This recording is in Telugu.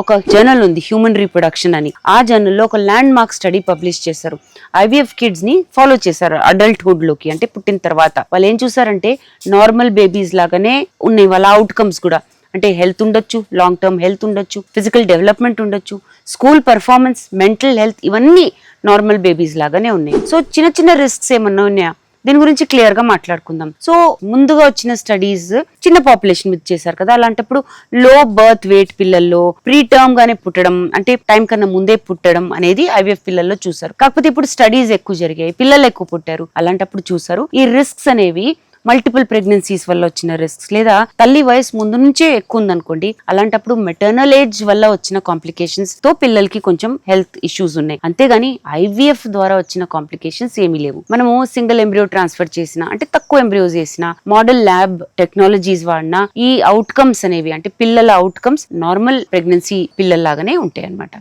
ఒక జర్నల్ ఉంది హ్యూమన్ రీప్రొడక్షన్ అని. ఆ జర్నల్లో ఒక ల్యాండ్ మార్క్ స్టడీ పబ్లిష్ చేశారు. IVF కిడ్స్ ని ఫాలో చేశారు అడల్ట్హుడ్ లోకి, అంటే పుట్టిన తర్వాత. వాళ్ళు ఏం చూసారంటే నార్మల్ బేబీస్ లాగానే ఉన్నాయి వాళ్ళ అవుట్కమ్స్ కూడా. అంటే హెల్త్ ఉండొచ్చు, లాంగ్ టర్మ్ హెల్త్ ఉండొచ్చు, ఫిజికల్ డెవలప్మెంట్ ఉండొచ్చు, స్కూల్ పర్ఫార్మెన్స్, మెంటల్ హెల్త్, ఇవన్నీ నార్మల్ బేబీస్ లాగానే ఉన్నాయి. సో చిన్న చిన్న రిస్క్స్ ఏమన్నా ఉన్నాయా, దీని గురించి క్లియర్ గా మాట్లాడుకుందాం. సో ముందుగా వచ్చిన స్టడీస్ చిన్న పాపులేషన్ మీద చేశారు కదా, అలాంటప్పుడు లో బర్త్ వెయిట్ పిల్లల్లో ప్రీ టర్మ్ గానే పుట్టడం, అంటే టైం కన్నా ముందే పుట్టడం అనేది IVF పిల్లల్లో చూసారు. కాకపోతే ఇప్పుడు స్టడీస్ ఎక్కువ జరిగాయి, పిల్లలు ఎక్కువ పుట్టారు, అలాంటప్పుడు చూసారు ఈ రిస్క్స్ అనేవి మల్టిపుల్ ప్రెగ్నెన్సీస్ వల్ల వచ్చిన రిస్క్స్, లేదా తల్లి వయసు ముందు నుంచే ఎక్కువ ఉందనుకోండి, అలాంటప్పుడు మెటర్నల్ ఏజ్ వల్ల వచ్చిన కాంప్లికేషన్స్ తో పిల్లలకి కొంచెం హెల్త్ ఇష్యూస్ ఉన్నాయి. అంతేగాని IVF ద్వారా వచ్చిన కాంప్లికేషన్స్ ఏమీ లేవు. మనము సింగిల్ ఎంబ్రియో ట్రాన్స్ఫర్ చేసిన, అంటే తక్కువ ఎంబ్రియోస్ చేసిన, మోడల్ ల్యాబ్ టెక్నాలజీస్ వాడినా ఈ అవుట్కమ్స్ అనేవి, అంటే పిల్లల అవుట్కమ్స్ నార్మల్ ప్రెగ్నెన్సీ పిల్లల్లాగానే ఉంటాయి అన్నమాట.